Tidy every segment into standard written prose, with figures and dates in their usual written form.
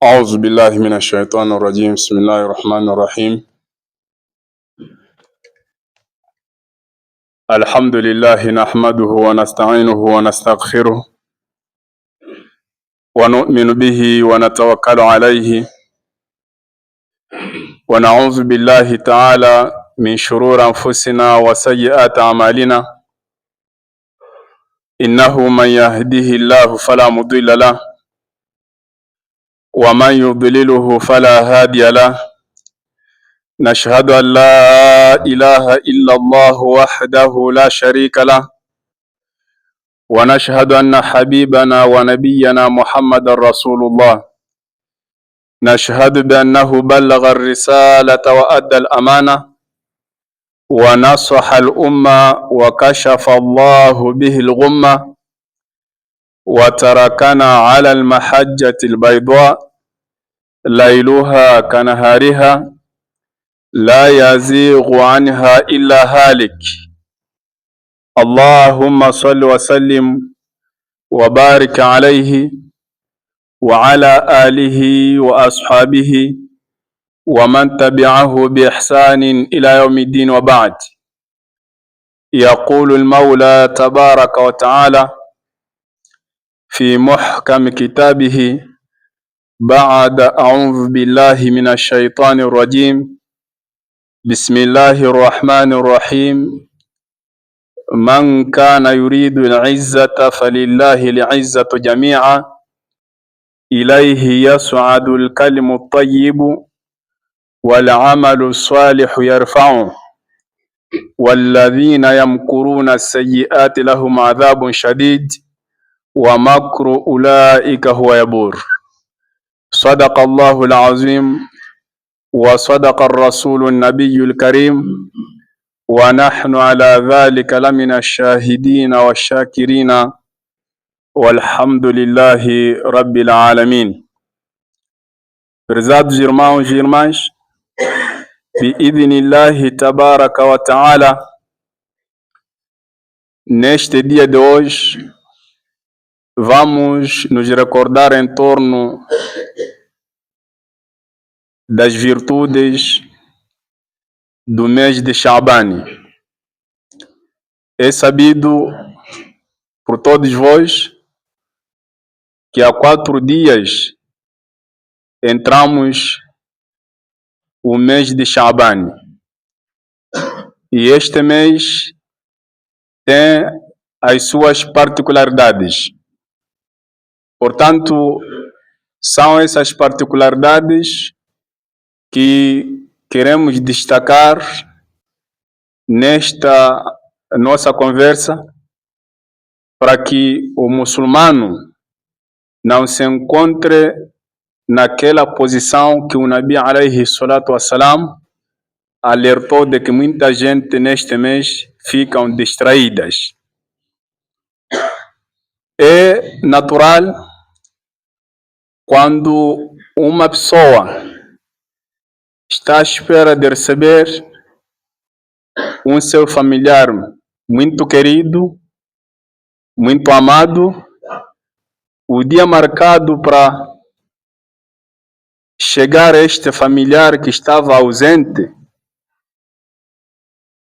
أعوذ بالله من الشيطان الرجيم. بسم الله الرحمن الرحيم. الحمد لله نحمده ونستعينه ونستغفره ونؤمن به ونتوكل عليه ونعوذ بالله تعالى من شرور أنفسنا وسيئات أعمالنا. إنه من يهده الله فلا مضل له ومن يضلله فلا هادي له. نشهد أن لا إله إلا الله وحده لا شريك له، ونشهد أن حبيبنا ونبينا محمد رسول الله. نشهد بأنه بلغ الرسالة وأدى الأمانة ونصح الأمة وكشف الله به الغمة وتركنا على المحجة البيضاء ليلها كنهارها لا يزيغ عنها إلا هالك. اللهم صل وسلم وبارك عليه وعلى آله وأصحابه ومن تبعه بإحسان إلى يوم الدين، وبعد. يقول المولى تبارك وتعالى في محكم كتابه بعد أعوذ بالله من الشيطان الرجيم: بسم الله الرحمن الرحيم. من كان يريد العزة فلله العزة جميعا إليه يصعد الكلم الطيب والعمل الصالح يرفعه والذين يمكرون السيئات لهم عذاب شديد ومكر أولئك هو يبور. صدق الله العظيم وصدق الرسول النبي الكريم، ونحن على ذلك لمن الشاهدين والشاكرين والحمد لله رب العالمين. Prezados irmãos e irmãs, biidhnillahi tabaraka wa ta'ala, neste dia de hoje vamos nos recordar em torno das virtudes do mês de Sha'ban. É sabido por todos vós que há 4 dias entramos o mês de Sha'ban, e este mês tem as suas particularidades. Portanto, são essas particularidades que queremos destacar nesta nossa conversa, para que o muçulmano não se encontre naquela posição que o Nabi alayhi salatu wassalam alertou de que muita gente neste mês ficam distraídas. É natural quando uma pessoa está à espera de receber um seu familiar muito querido, muito amado, o dia marcado para chegar a este familiar que estava ausente,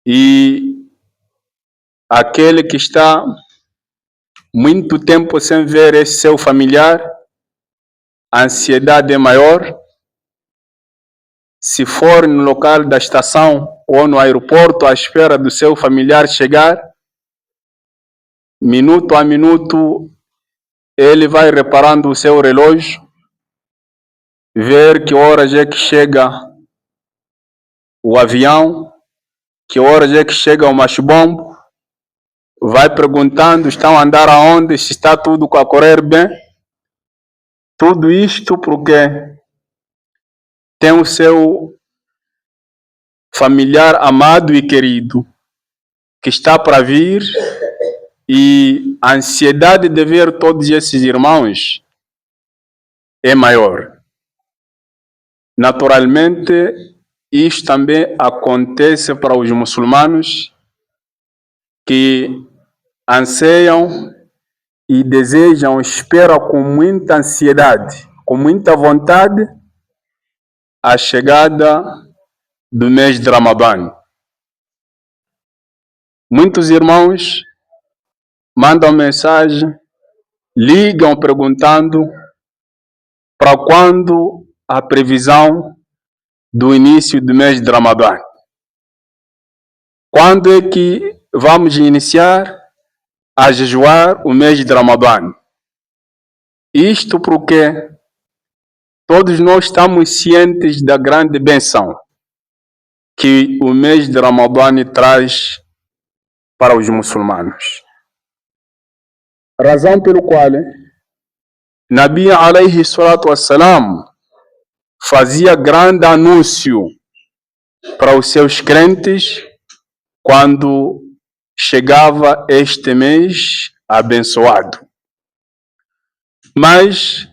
e aquele que está muito tempo sem ver esse seu familiar, a ansiedade é maior. Se for no local da estação ou no aeroporto à espera do seu familiar chegar, minuto a minuto ele vai reparando o seu relógio, ver que horas é que chega o avião, que horas é que chega o machibombo, vai perguntando: estão a andar aonde, se está tudo a correr bem. Tudo isto porque tem o seu familiar amado e querido que está para vir, e a ansiedade de ver todos esses irmãos é maior. Naturalmente, isto também acontece para os muçulmanos que anseiam e desejam, esperam com muita ansiedade, com muita vontade a chegada do mês de Ramadã. Muitos irmãos mandam mensagem, ligam perguntando para quando a previsão do início do mês de Ramadã. Quando é que vamos iniciar a jejuar o mês de Ramadã? Isto porque todos nós estamos cientes da grande bênção que o mês de Ramadã traz para os muçulmanos. Razão pelo qual Nabi alayhi salatu wassalam fazia grande anúncio para os seus crentes quando chegava este mês abençoado. Mas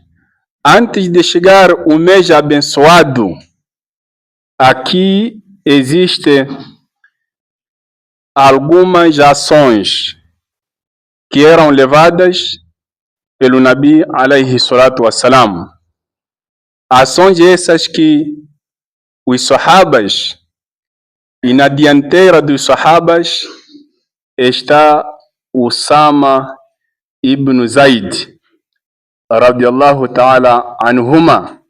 antes de chegar o mês abençoado, aqui existem algumas ações que eram levadas pelo Nabi alayhi salatu wassalam. Ações essas que os sahabas, e na dianteira dos sahabas está Usama ibn Zaid, radiallahu ta'ala anhuma,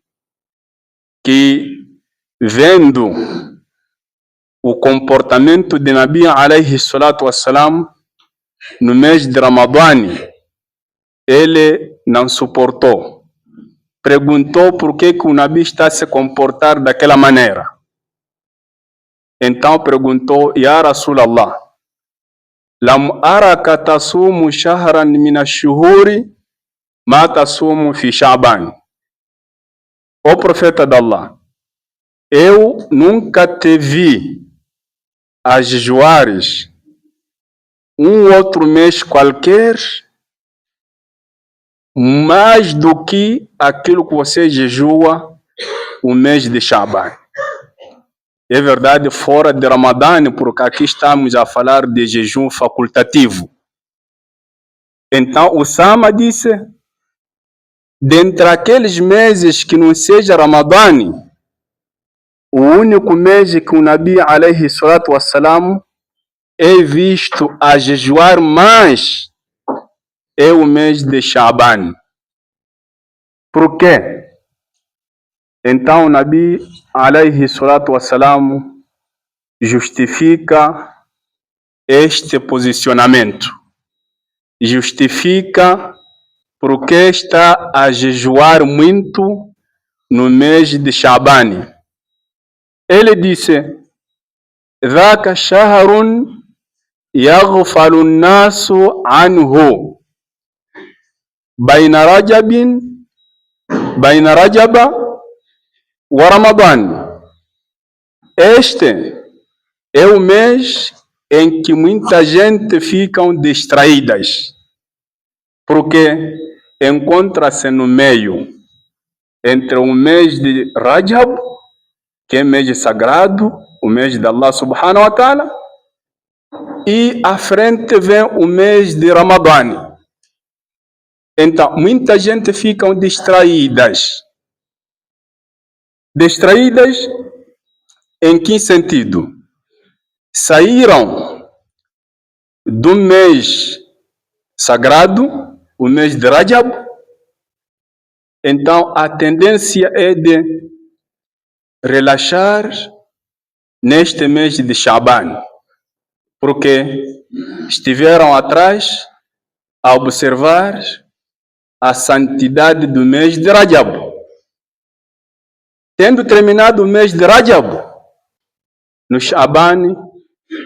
que vendo o comportamento de Nabi alayhi salatu wassalam no mês de Ramadã, ele não suportou. Perguntou por que o Nabi está a se comportar daquela maneira. Então perguntou: Ya Rasulallah, lam araka tasumu shahran min ash-shuhuri ma tasumu fi Sha'ban. Ó profeta de Allah, eu nunca te vi a jejuares um outro mês qualquer mais do que aquilo que você jejua o mês de Sha'ban. É verdade, fora de Ramadã, porque aqui estamos a falar de jejum facultativo. Então, Usama disse: dentre aqueles meses que não seja Ramadã, o único mês que o Nabi alayhi salatu wassalam é visto a jejuar mais é o mês de Sha'ban. Por quê? Então o Nabi alayhi salatu wassalam justifica este posicionamento. Justifica porque está a jejuar muito no mês de Sha'ban. Ele disse: ذاك شهر يغفل الناس عنه بين رجب ورمضان. Este é o mês em que muita gente fica distraídas, porque encontra-se no meio entre o mês de Rajab, que é mês sagrado, o mês de Allah subhanahu wa ta'ala, e à frente vem o mês de Ramadã. Então, muita gente fica distraídas. Distraídas em que sentido? Saíram do mês sagrado, o mês de Rajab, então a tendência é de relaxar neste mês de Sha'ban, porque estiveram atrás a observar a santidade do mês de Rajab. Tendo terminado o mês de Rajab, no Sha'ban,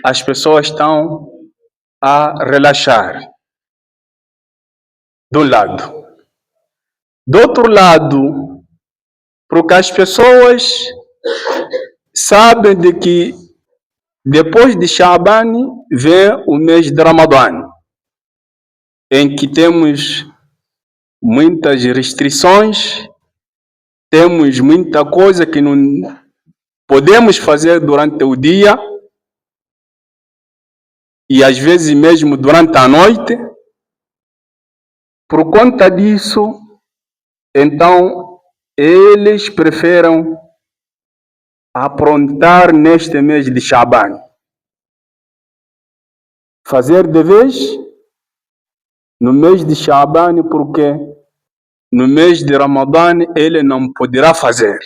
as pessoas estão a relaxar. De um lado. Do outro lado, porque as pessoas sabem de que depois de Sha'ban vem o mês de Ramadã, em que temos muitas restrições, temos muita coisa que não podemos fazer durante o dia e às vezes mesmo durante a noite. Por conta disso, então eles preferem aprontar neste mês de Shaban. Fazer deveres no mês de Shaban, porque no mês de Ramadã ele não poderá fazer.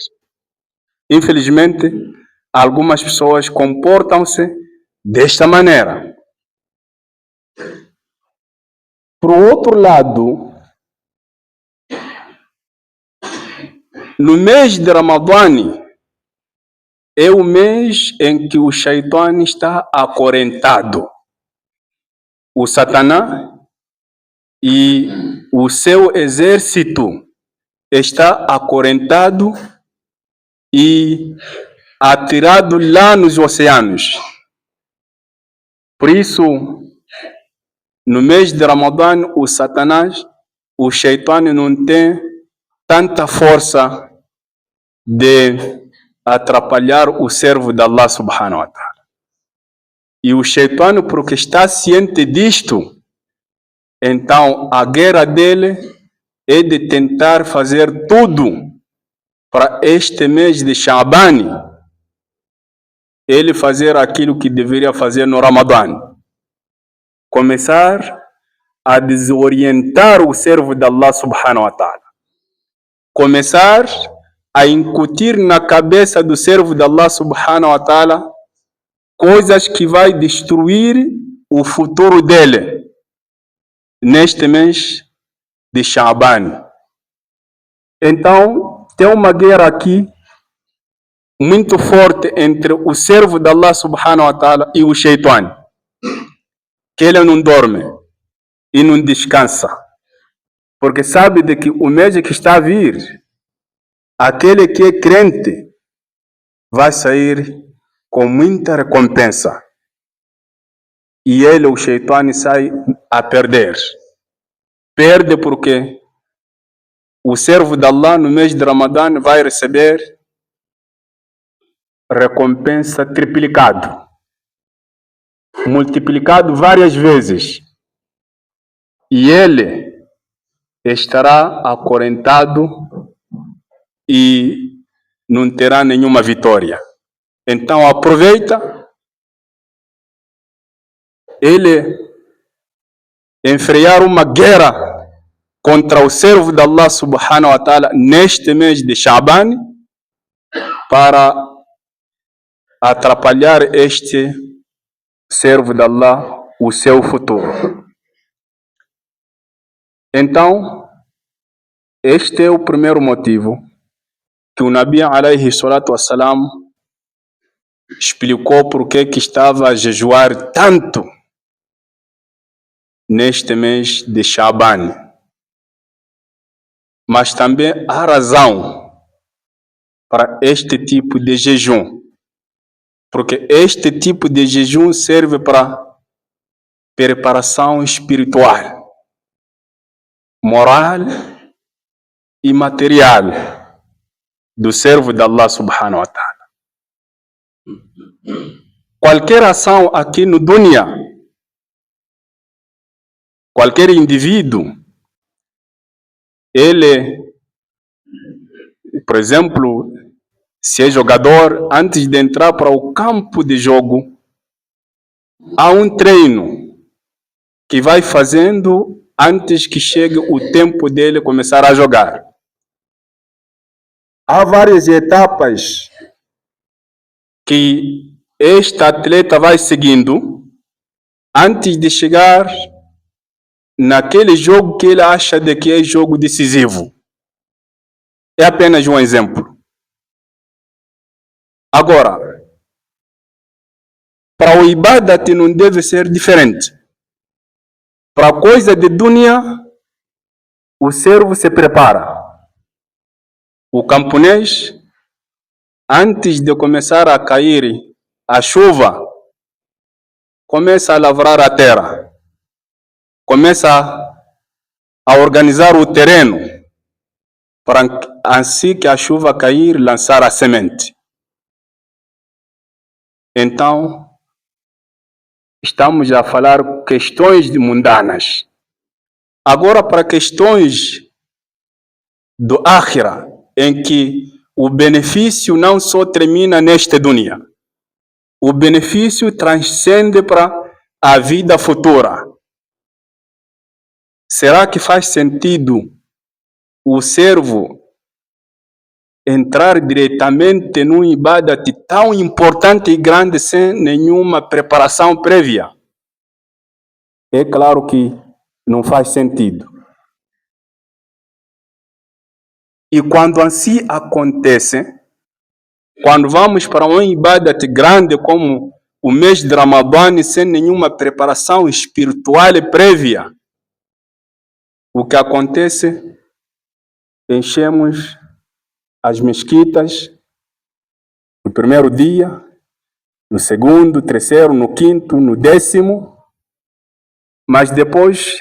Infelizmente, algumas pessoas comportam-se desta maneira. Por outro lado, no mês de Ramadã é o mês em que o Shaitã está acorrentado. O Satanás e o seu exército está acorrentado e atirado lá nos oceanos. Por isso, no mês de Ramadã, o Satanás, o Shaitã não tem tanta força de atrapalhar o servo de Allah subhanahu wa ta'ala. E o Shaitã, porque está ciente disto, então a guerra dele é de tentar fazer tudo para este mês de Shaban ele fazer aquilo que deveria fazer no Ramadã. Começar a desorientar o servo de Allah subhanahu wa ta'ala. Começar a incutir na cabeça do servo de Allah subhanahu wa ta'ala coisas que vai destruir o futuro dele neste mês de Shaban. Então, tem uma guerra aqui muito forte entre o servo de Allah subhanahu wa ta'ala e o Shaitã, que ele não dorme e não descansa, porque sabe de que o mês que está a vir, aquele que é crente vai sair com muita recompensa e ele, o Shaitã, sai a perder. Perde porque o servo de Allah no mês de Ramadã vai receber recompensa triplicado, multiplicado várias vezes, e ele estará acorrentado e não terá nenhuma vitória. Então aproveita ele enfrentar uma guerra contra o servo de Allah subhanahu wa ta'ala neste mês de Shaban para atrapalhar este servo de Allah, o seu futuro. Então, este é o primeiro motivo que o Nabi alayhi salatu wassalam explicou por que estava a jejuar tanto neste mês de Shaban. Mas também há razão para este tipo de jejum, porque este tipo de jejum serve para preparação espiritual, moral e material do servo de Allah subhanahu wa ta'ala. Qualquer ação aqui no dunya, qualquer indivíduo, ele, por exemplo, se é jogador, antes de entrar para o campo de jogo, há um treino que vai fazendo antes que chegue o tempo dele começar a jogar. Há várias etapas que este atleta vai seguindo antes de chegar naquele jogo que ele acha de que é jogo decisivo. É apenas um exemplo. Agora, para o ibadat não deve ser diferente. Para a coisa de dunya, o servo se prepara. O camponês, antes de começar a cair a chuva, começa a lavrar a terra, começa a organizar o terreno, para assim que a chuva cair, lançar a semente. Então, estamos a falar questões mundanas. Agora, para questões do Akhira, em que o benefício não só termina nesta dunia, o benefício transcende para a vida futura. Será que faz sentido o servo entrar diretamente num ibadat tão importante e grande sem nenhuma preparação prévia? É claro que não faz sentido. E quando assim acontece, quando vamos para um ibadat grande como o mês de Ramadã sem nenhuma preparação espiritual prévia, o que acontece? Enchemos as mesquitas no primeiro dia, no segundo, terceiro, no quinto, no 10º, mas depois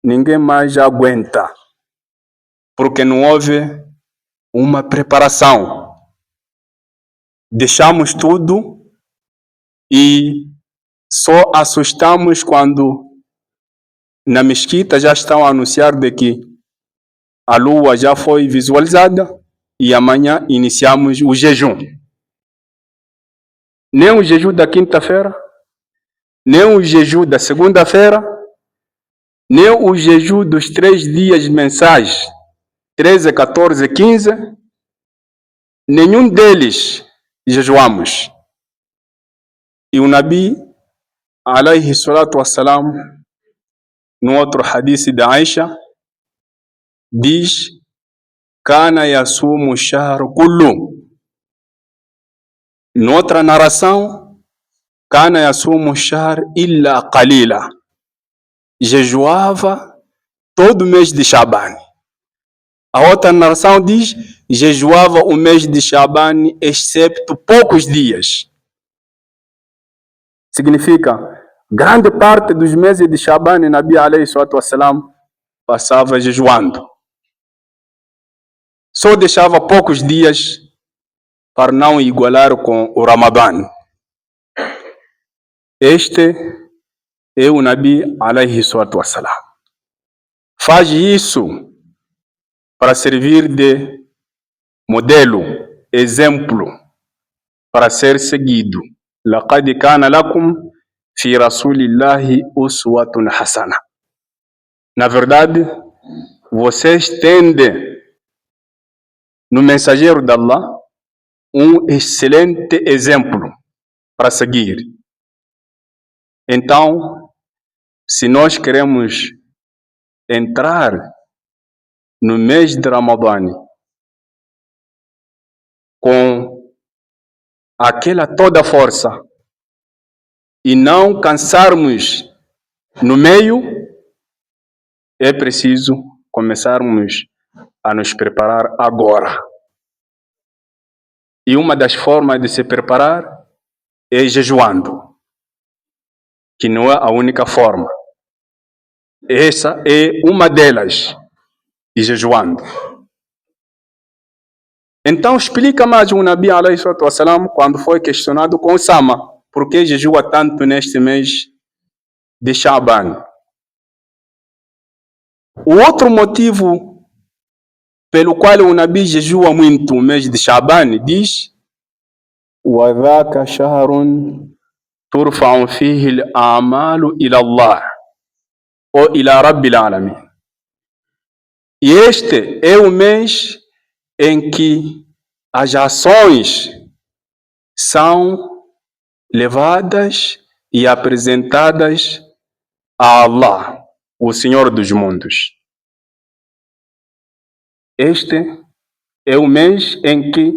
ninguém mais aguenta, porque não houve uma preparação. Deixamos tudo e só assustamos quando na mesquita já estão a anunciar de que a lua já foi visualizada e amanhã iniciamos o jejum. Nem o jejum da quinta-feira, nem o jejum da segunda-feira, nem o jejum dos 3 dias mensais, 13, 14, 15, nenhum deles jejuamos. E o Nabi, alayhi salatu wassalam, no outro hadith da Aisha, diz: Kana yasumu shahru kullu. Noutra narração, Kana yasumu shahr illa qalila. Jejuava todo mês de Shaban. A outra narração diz: jejuava o mês de Shaban, excepto poucos dias. Significa, grande parte dos meses de Shaban, Nabi alayhi salatu wassalam passava jejuando. Só deixava poucos dias para não igualar com o Ramadã. Este é o Nabi alayhi salatu wassalam. Faz isso para servir de modelo, exemplo, para ser seguido. Laqad kana lakum fi rasulillahi uswatun hasana. Na verdade, vocês tendem no mensageiro de Allah um excelente exemplo para seguir. Então, se nós queremos entrar no mês de Ramadã com aquela toda força e não cansarmos no meio, é preciso começarmos a nos preparar agora. E uma das formas de se preparar é jejuando, que não é a única forma. Essa é uma delas, e jejuando. Então explica mais o Nabi alayhi salatu wassalam quando foi questionado com Osama, por que jejua tanto neste mês de Shaban. O outro motivo pelo qual o Nabi jejua muito o mês de Shaban, diz: وَذَاكَ شَهْرٌ تُرْفَعُ فِيهِ الْأَعْمَالُ إِلَى اللَّهِ ou إِلَى رَبِّ الْعَالَمِينَ. E este é o mês em que as ações são levadas e apresentadas a Allah, o Senhor dos mundos. Este é o mês em que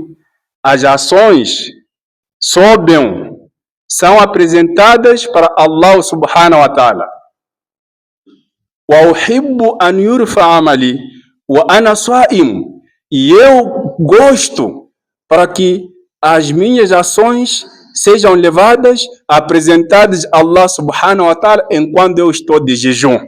as ações sobem, são apresentadas para Allah subhanahu wa ta'ala. Wa uhibbu an yurfa amali wa ana sa'im. E eu gosto para que as minhas ações sejam levadas, apresentadas a Allah subhanahu wa ta'ala enquanto eu estou de jejum.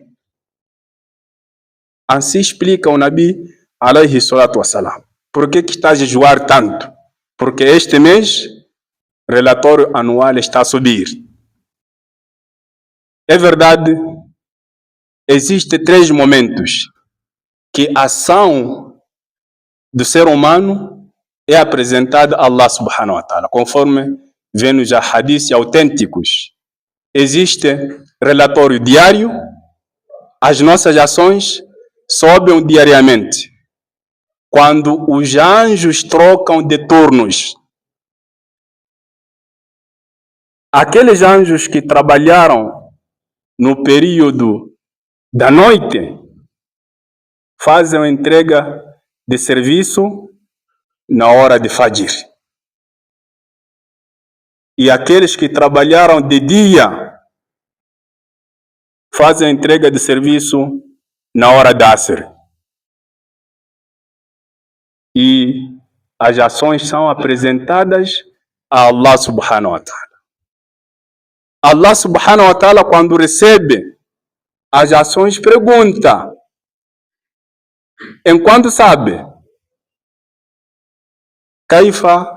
Assim explica o Nabi alayhi salatu wassalam. Por que está a jejuar tanto? Porque este mês, o relatório anual está a subir. É verdade, existem 3 momentos que a ação do ser humano é apresentada a Allah subhanahu wa ta'ala, conforme vem nos hadiths autênticos. Existe relatório diário, as nossas ações sobem diariamente. Quando os anjos trocam de turnos, aqueles anjos que trabalharam no período da noite fazem a entrega de serviço na hora de Fajr. E aqueles que trabalharam de dia fazem a entrega de serviço na hora da Asr. E as ações são apresentadas a Allah subhanahu wa ta'ala. Allah subhanahu wa ta'ala, quando recebe as ações, pergunta, enquanto sabe, Kaifa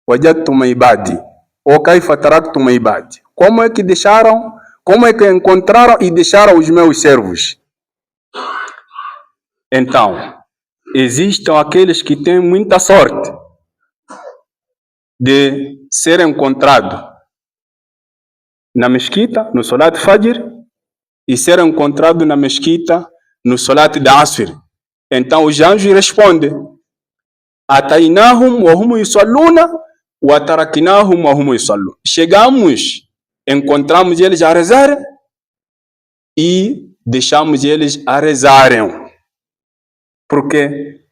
wajadtum ibadi, ou Kaifa taraktum ibadi, como é que deixaram, como é que encontraram e deixaram os meus servos? Então, existem aqueles que têm muita sorte de ser encontrado na mesquita, no Salat Fajr, e ser encontrado na mesquita, no Salat da Asr. Então os anjos respondem, Atainahum wa hum yusalluna wa taraknahum wa hum yusallun. Chegamos, encontramos eles a rezar e deixamos eles a rezarem. Porque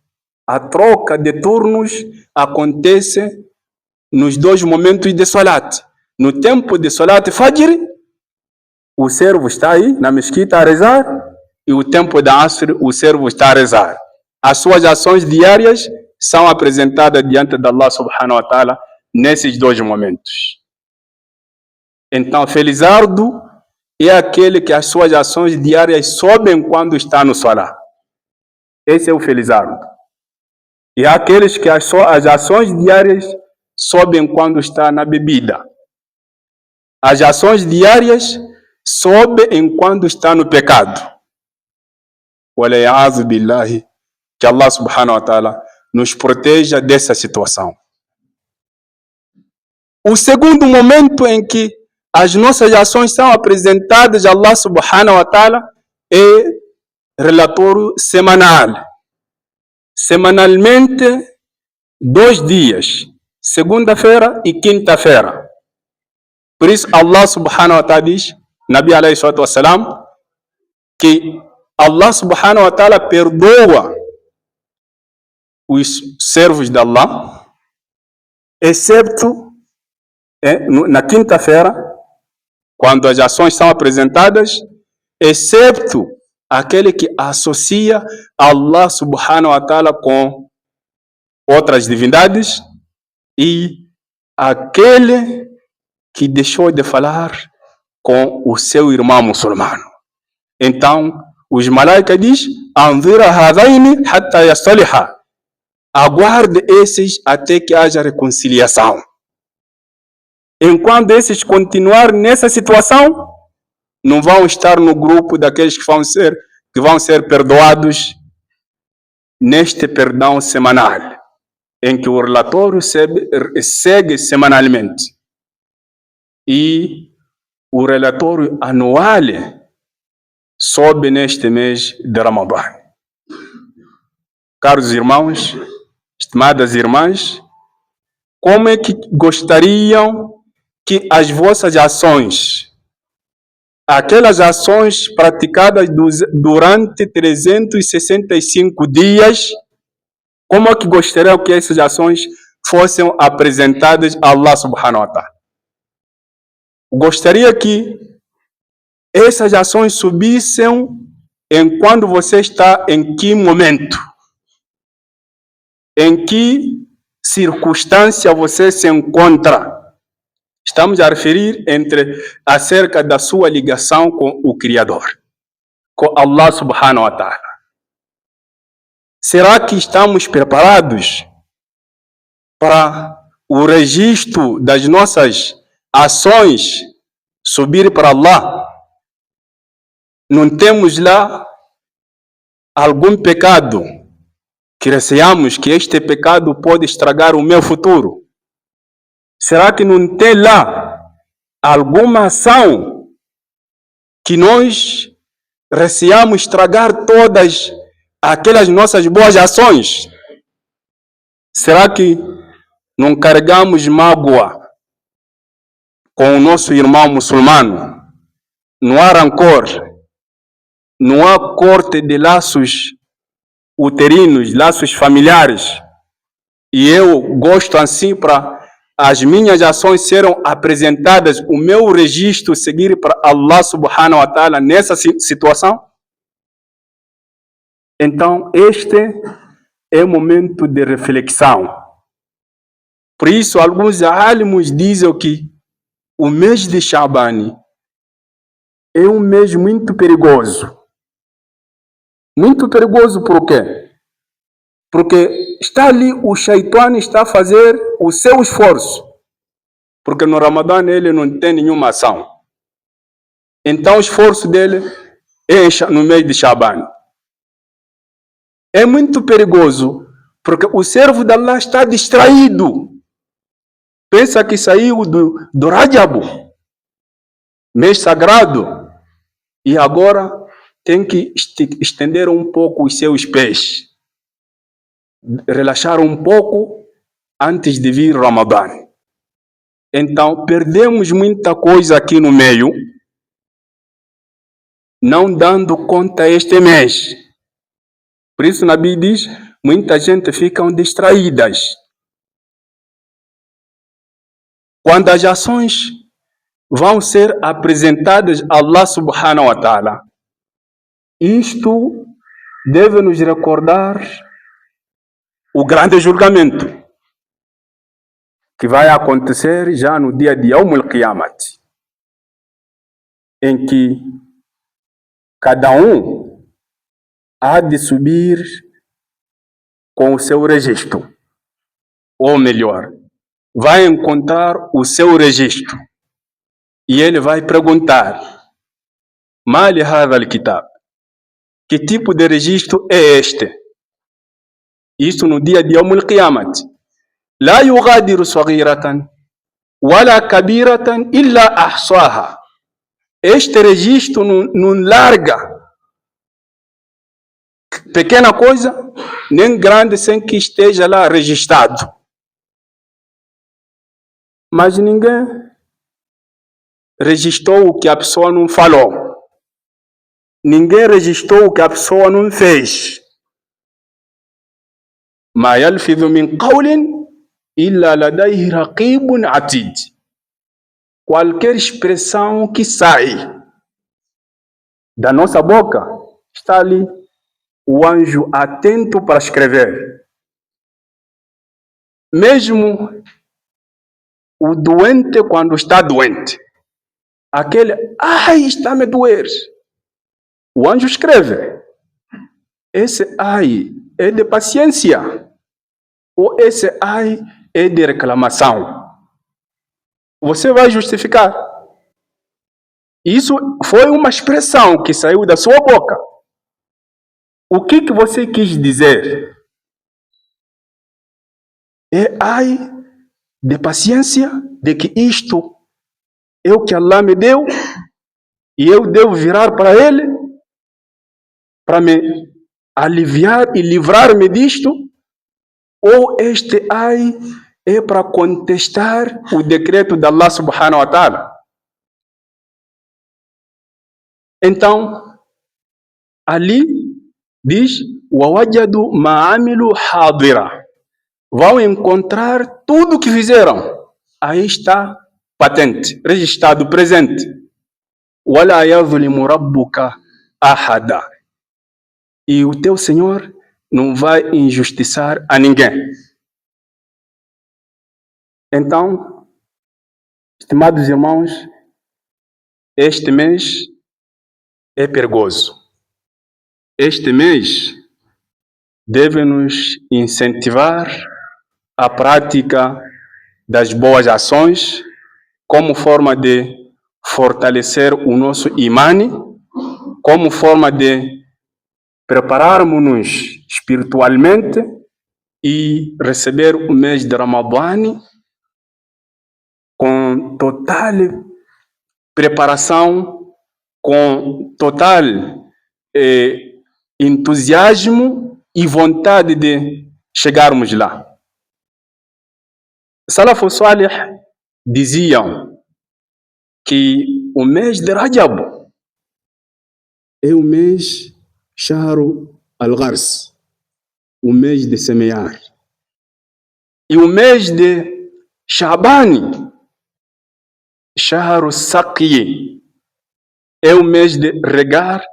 a troca de turnos acontece nos dois momentos de Salat. No tempo de Salat Fajr, o servo está aí na mesquita a rezar, e o tempo da Asr, o servo está a rezar. As suas ações diárias são apresentadas diante de Allah subhanahu wa ta'ala nesses dois momentos. Então, felizardo é aquele que as suas ações diárias sobem quando está no Salah. Esse é o felizardo. E há aqueles que as ações diárias sobem quando está na bebida. As ações diárias sobem enquanto está no pecado. Walai'adhu billahi, que Allah subhanahu wa ta'ala nos proteja dessa situação. O segundo momento em que as nossas ações são apresentadas a Allah subhanahu wa ta'ala é relatório semanal. Semanalmente, 2 dias, segunda-feira e quinta-feira. Por isso Allah subhanahu wa ta'ala diz, Nabi alayhi salatu wassalam, que Allah subhanahu wa ta'ala perdoa os servos de Allah, excepto na quinta-feira, quando as ações são apresentadas, excepto aquele que associa Allah subhanahu wa ta'ala com outras divindades e aquele que deixou de falar com o seu irmão muçulmano. Então, os malaicas dizem, Anzira hadaini hatta yastaliha. Aguarde esses até que haja reconciliação. Enquanto esses continuarem nessa situação, não vão estar no grupo daqueles que vão ser perdoados neste perdão semanal, em que o relatório segue semanalmente. E o relatório anual sobe neste mês de Ramadã. Caros irmãos, estimadas irmãs, como é que gostariam que as vossas ações, aquelas ações praticadas durante 365 dias, como é que gostariam que essas ações fossem apresentadas a Allah subhanahu wa ta'ala? Gostaria que essas ações subissem enquanto você está em que momento? Em que circunstância você se encontra? Estamos a referir acerca da sua ligação com o Criador, com Allah subhanahu wa ta'ala. Será que estamos preparados para o registro das nossas ações subir para Allah? Não temos lá algum pecado que receamos que este pecado pode estragar o meu futuro? Será que não tem lá alguma ação que nós receamos estragar todas aquelas nossas boas ações? Será que não carregamos mágoa com o nosso irmão muçulmano? Não há rancor, não há corte de laços uterinos, laços familiares. E eu gosto assim para as minhas ações serem apresentadas, o meu registro seguir para Allah subhanahu wa ta'ala nessa situação? Então, este é o momento de reflexão. Por isso, alguns alimos dizem que o mês de Shaban é um mês muito perigoso. Muito perigoso por quê? Porque está ali, o Shaitan está a fazer o seu esforço. Porque no Ramadã ele não tem nenhuma ação. Então o esforço dele é no mês de Shaban. É muito perigoso, porque o servo de Allah está distraído. Pensa que saiu do Rajab, mês sagrado, e agora tem que estender um pouco os seus pés. Relaxar um pouco antes de vir Ramadã. Então, perdemos muita coisa aqui no meio, não dando conta este mês. Por isso, na Bíblia diz, muita gente fica distraídas. Quando as ações vão ser apresentadas a Allah subhanahu wa ta'ala, isto deve nos recordar o grande julgamento que vai acontecer já no dia de Yawm al-Qiyamah, em que cada um há de subir com o seu registro, ou melhor, vai encontrar o seu registro e ele vai perguntar: Ma li hadha al-kitab? Que tipo de registro é este? Isso no dia de Yawm al-Qiyamah. La yughadiru saghiratan wala kabiratan illa ahsaha. Este registro não larga pequena coisa nem grande sem que esteja lá registrado. Mas ninguém registrou o que a pessoa não falou. Ninguém registrou o que a pessoa não fez. Ma yalfidhu min qawlin illa ladayhi raqibun atid. Qualquer expressão que sai da nossa boca, está ali o anjo atento para escrever. Mesmo o doente, quando está doente, aquele, ai, está me doer, o anjo escreve. Esse ai é de paciência, ou esse ai é de reclamação. Você vai justificar. Isso foi uma expressão que saiu da sua boca. O que você quis dizer? É ai de paciência, de que isto é o que Allah me deu e eu devo virar para Ele para me aliviar e livrar-me disto? Ou este ai é para contestar o decreto de Allah subhanahu wa ta'ala? Então, ali diz, وَوَجَدُوا مَا عَمِلُوا حَاضِرًا. Vão encontrar tudo o que fizeram. Aí está patente, registrado, presente. وَلَا يَظْلِمُ رَبُّكَ أَحَدًا. E o teu Senhor não vai injustiçar a ninguém. Então, estimados irmãos, este mês é perigoso. Este mês deve nos incentivar a prática das boas ações como forma de fortalecer o nosso imani, como forma de prepararmos-nos espiritualmente e receber o mês de Ramadã com total preparação, com total entusiasmo e vontade de chegarmos lá. Salaf Salih diziam que o mês de Rajab é o mês Shahru al-Ghars, o mês de semear. E o mês de Shaban, Shahru Saqi, é o mês de regar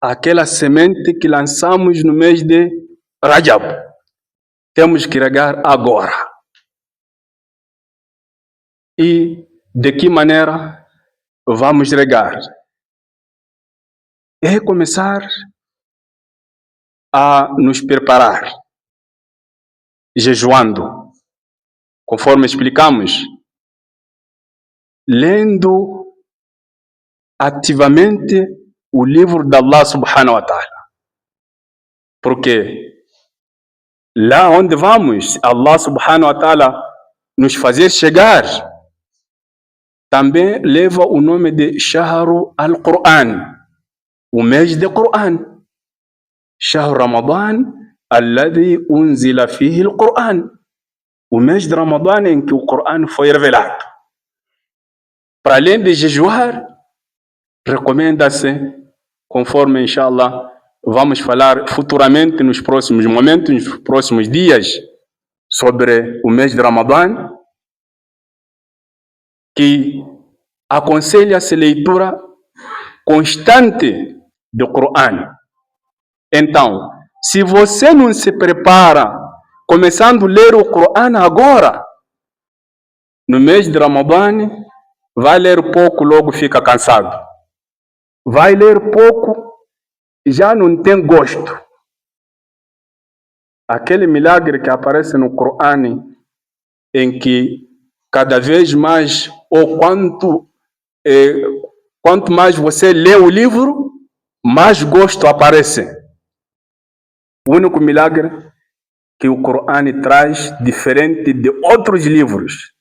aquela semente que lançamos no mês de Rajab. Temos que regar agora. E de que maneira vamos regar? É começar a nos preparar, jejuando, conforme explicamos, lendo ativamente o livro de Allah subhanahu wa ta'ala. Porque lá onde vamos, Allah subhanahu wa ta'ala nos fazer chegar, também leva o nome de Shahru al-Qur'an, o mês de Qur'an. Shahru Ramadan, alladhi unzila fihi al-Qur'an, o mês de Ramadã em que o Qur'an foi revelado. Para além de jejuar, recomenda-se, conforme inshallah vamos falar futuramente nos próximos momentos, nos próximos dias, sobre o mês de Ramadã, que aconselha-se leitura constante do Qur'an. Então, se você não se prepara começando a ler o Qur'an agora, no mês de Ramadã, vai ler pouco, logo fica cansado. Vai ler pouco, já não tem gosto. Aquele milagre que aparece no Qur'an, em que cada vez mais, ou quanto mais você lê o livro, mais gosto aparece. O único milagre que o Qur'an traz, diferente de outros livros.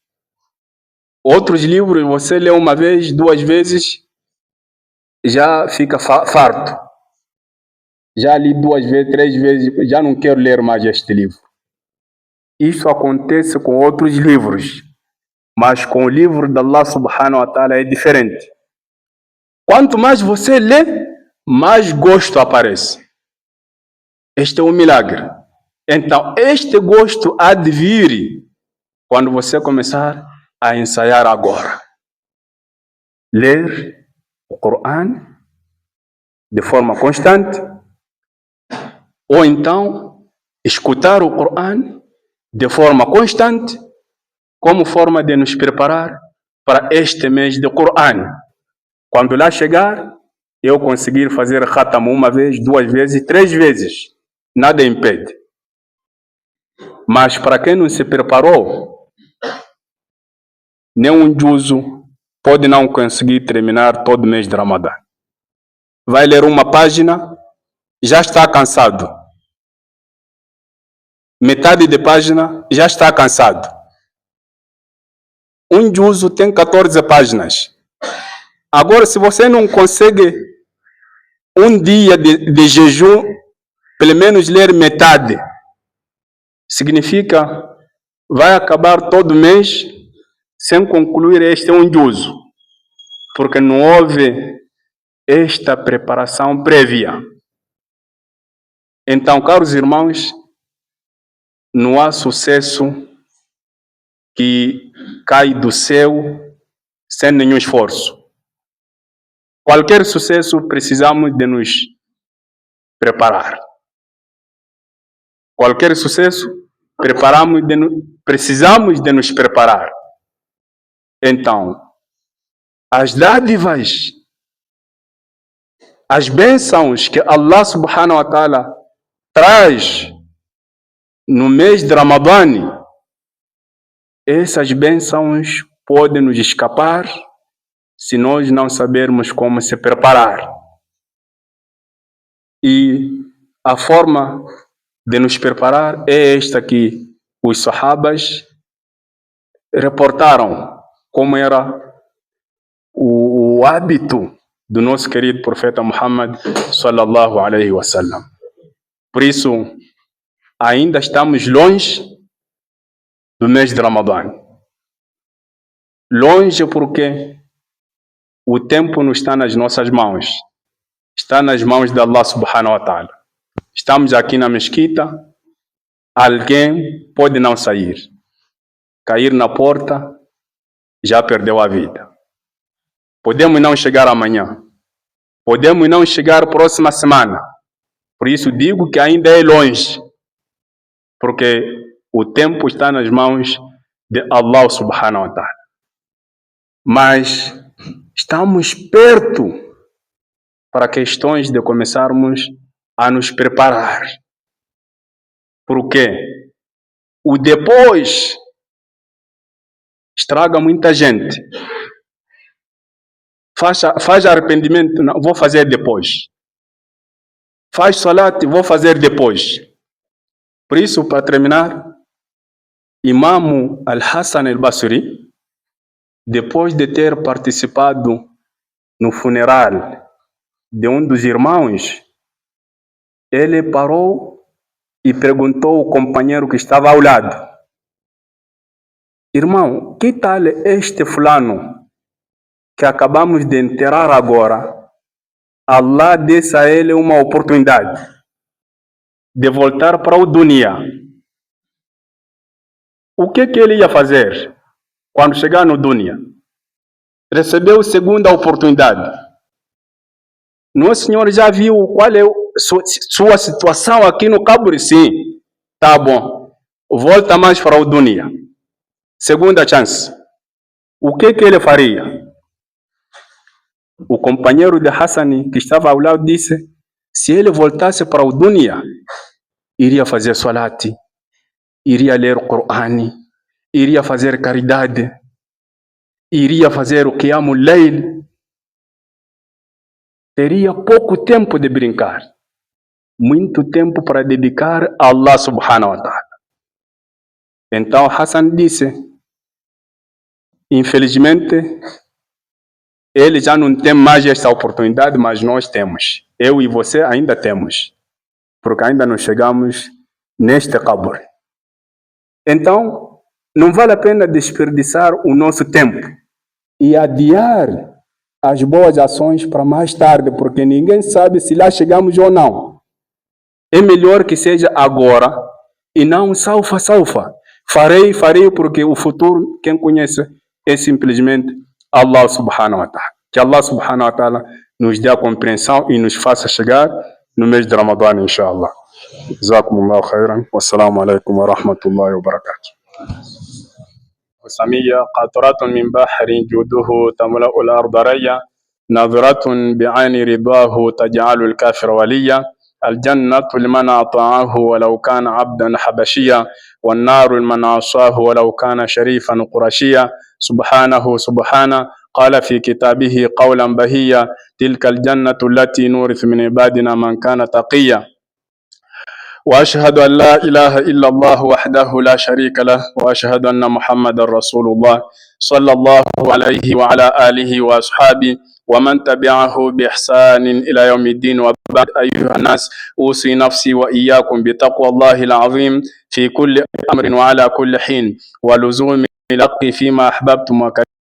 Outros livros você lê uma vez, duas vezes, já fica farto. Já li duas vezes, três vezes, já não quero ler mais este livro. Isso acontece com outros livros, mas com o livro de Allah subhanahu wa ta'ala é diferente. Quanto mais você lê, mais gosto aparece. Este é um milagre. Então, este gosto há de vir quando você começar a ensaiar agora. Ler o Qur'an de forma constante, ou então escutar o Qur'an de forma constante, como forma de nos preparar para este mês de Qur'an. Quando lá chegar, eu conseguir fazer khatam uma vez, duas vezes, três vezes, nada impede. Mas para quem não se preparou, nenhum juzo pode não conseguir terminar todo mês de Ramadã. Vai ler uma página, já está cansado. Metade de página, já está cansado. Um juzo tem 14 páginas. Agora, se você não consegue um dia de jejum, pelo menos ler metade, significa vai acabar todo mês sem concluir este um juzo, porque não houve esta preparação prévia. Então, caros irmãos, não há sucesso que cai do céu sem nenhum esforço. Qualquer sucesso precisamos de nos preparar. Qualquer sucesso precisamos de nos preparar. Então, as dádivas, as bênçãos que Allah subhanahu wa ta'ala traz no mês de Ramadã, essas bênçãos podem nos escapar se nós não sabermos como se preparar. E a forma de nos preparar é esta que os sahabas reportaram como era o hábito do nosso querido profeta Muhammad sallallahu alaihi wasallam. Por isso, ainda estamos longe do mês de Ramadã. Longe porque o tempo não está nas nossas mãos. Está nas mãos de Allah subhanahu wa ta'ala. Estamos aqui na mesquita, alguém pode não sair. Cair na porta, já perdeu a vida. Podemos não chegar amanhã. Podemos não chegar próxima semana. Por isso digo que ainda é longe. Porque o tempo está nas mãos de Allah subhanahu wa ta'ala. Mas estamos perto para questões de começarmos a nos preparar. Por quê? O depois estraga muita gente. Faz arrependimento, não, vou fazer depois. Faz salat, vou fazer depois. Por isso, para terminar, Imam Al-Hassan Al-Basri, depois de ter participado no funeral de um dos irmãos, ele parou e perguntou ao companheiro que estava ao lado: irmão, que tal este fulano que acabamos de enterrar agora? Allah desse a ele uma oportunidade de voltar para o dunya. O que ele ia fazer quando chegar no dunya? Recebeu segunda oportunidade. Nosso Senhor já viu qual é sua situação aqui no Cabri? Sim, tá bom. Volta mais para o dunya. Segunda chance. O que ele faria? O companheiro de Hassan, que estava ao lado, disse: se ele voltasse para o dunya, iria fazer salat, iria ler o Corão, iria fazer caridade, iria fazer o Qiyamul Layl. Teria pouco tempo de brincar, muito tempo para dedicar a Allah subhanahu wa ta'ala. Então Hassan disse: infelizmente, ele já não tem mais essa oportunidade, mas nós temos. Eu e você ainda temos, porque ainda não chegamos neste Qabr. Então, não vale a pena desperdiçar o nosso tempo e adiar as boas ações para mais tarde, porque ninguém sabe se lá chegamos ou não. É melhor que seja agora e não salfa. Farei, porque o futuro, quem conhece, é simplesmente Allah subhanahu wa ta'ala. Que Allah subhanahu wa ta'ala nos dê a compreensão e nos faça chegar no mês de Ramadã, inshallah. Jazakumullahu khairan. Wassalamu alaikum wa rahmatullahi wa barakatuh. وسمية قطرة من بحر جوده تملأ الأرض ريا نظرة بعين رضاه تجعل الكافر وليا الجنة لمن أطاعه ولو كان عبدا حبشيا والنار لمن عصاه ولو كان شريفا قرشيا سبحانه قال في كتابه قولا بهيا تلك الجنة التي نورث من عبادنا من كان تقيا وأشهد أن لا إله إلا الله وحده لا شريك له وأشهد أن محمد رسول الله صلى الله عليه وعلى آله وأصحابه ومن تبعه بإحسان إلى يوم الدين. وبعد أيها الناس أوصي نفسي وإياكم بتقوى الله العظيم في كل أمر وعلى كل حين ولزوم الحق فيما أحببتم وكرهتم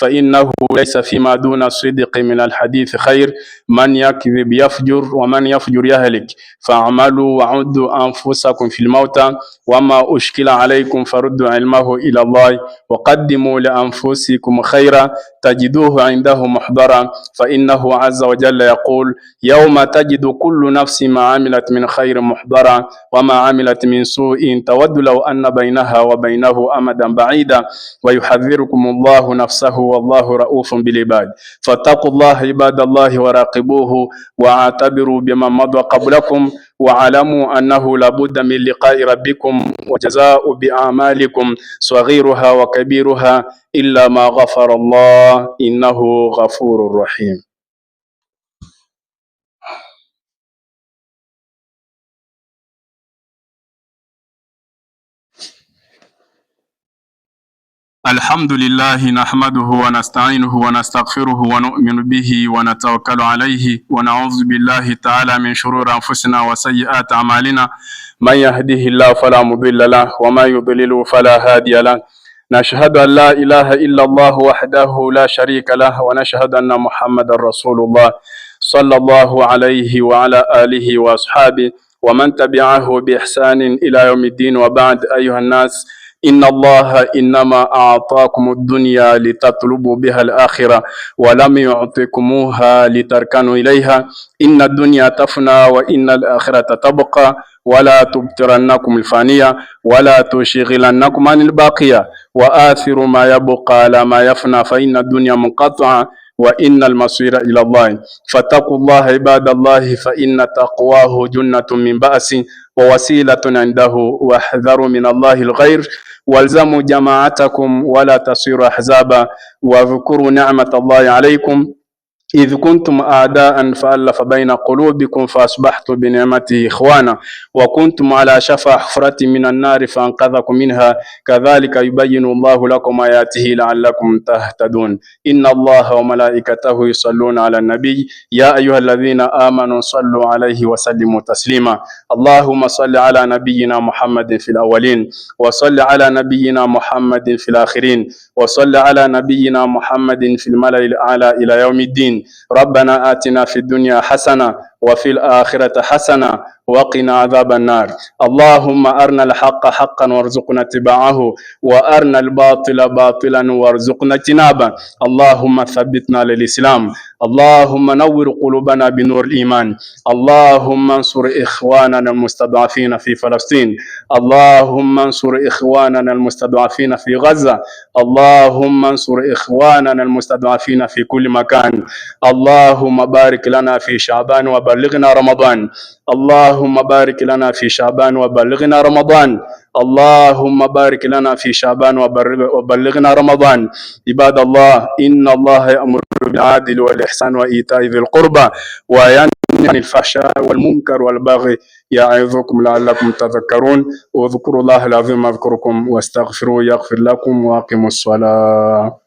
فإنه ليس فيما دون الصدق من الحديث خير من يكذب يفجر ومن يفجر يهلك فاعملوا وعدوا أنفسكم في الموتى وما أشكل عليكم فردوا علمه إلى الله وقدموا لأنفسكم خيرا تجدوه عنده محضرا فإنه عز وجل يقول يوم تجد كل نفس ما عملت من خير محضرا وما عملت من سوء تود لو أن بينها وبينه أمدا بعيدا ويحذركم الله نفسه والله رؤوف بالعباد فاتقوا الله عباد الله وراقبوه واعتبروا بما مضى قبلكم واعلموا أنه لابد من لقاء ربكم وجزاء بأعمالكم صغيرها وكبيرها إلا ما غفر الله إنه غفور رحيم. الحمد لله نحمده ونستعينه ونستغفره ونؤمن به ونتوكل عليه ونعوذ بالله تعالى من شرور أنفسنا وسيئات أعمالنا. من يهده الله فلا مضل له وما يضلل فلا هادي له. نشهد أن لا إله إلا الله وحده لا شريك له ونشهد أن محمدا رسول الله صلى الله عليه وعلى آله وأصحابه ومن تبعه بإحسان إلى يوم الدين. وبعد، أيها الناس، إن الله إنما أعطاكم الدنيا لتطلبوا بها الآخرة ولم يعطكموها لتركنوا إليها. إن الدنيا تفنى وإن الآخرة تبقى، ولا تبترنكم الفانية ولا تشغلنكم عن الباقية، وآثروا ما يبقى على ما يفنى، فإن الدنيا منقطعة وإن المصير إلى الله. فاتقوا الله عباد الله، فإن تقواه جنة من بأس ووسيلة عنده، واحذروا من الله الغير، والزموا جماعتكم ولا تصيروا أحزابا، واذكروا نعمة الله عليكم إذ كنتم أعداء فألف بين قلوبكم فأصبحتم بنعمته إخوانا، وكنتم على شفا حفرة من النار فأنقذكم منها، كذلك يبين الله لكم آياته لعلكم تهتدون. إن الله وملائكته يصلون على النبي يا أيها الذين آمنوا صلوا عليه وسلموا تسليما. اللهم صل على نبينا محمد في الأولين، وصل على نبينا محمد في الآخرين، وصل على نبينا محمد في الملأ الأعلى إلى يوم الدين. ربنا آتنا في الدنيا حسنة وفي الآخرة حسنة وقنا عذاب النار. اللهم أرنا الحق حقا وارزقنا اتباعه، وأرنا الباطل باطلا وارزقنا اجتنابه. اللهم ثبتنا للإسلام، اللهم نور قلوبنا بنور الإيمان، اللهم انصر إخواننا المستضعفين في فلسطين، اللهم انصر إخواننا المستضعفين في غزة، اللهم انصر إخواننا المستضعفين في كل مكان. اللهم بارك لنا في شعبان وبلغنا رمضان، اللهم بارك لنا في شعبان وبلغنا رمضان، اللهم بارك لنا في شعبان وبلغنا رمضان. عباد الله، إن الله يأمر بالعدل والإحسان وإيتاء ذي القربى وينهى عن الفحشاء والمنكر والبغي يعظكم لعلكم تذكرون. واذكروا الله العظيم يذكركم واستغفروه يغفر لكم وأقيموا الصلاة.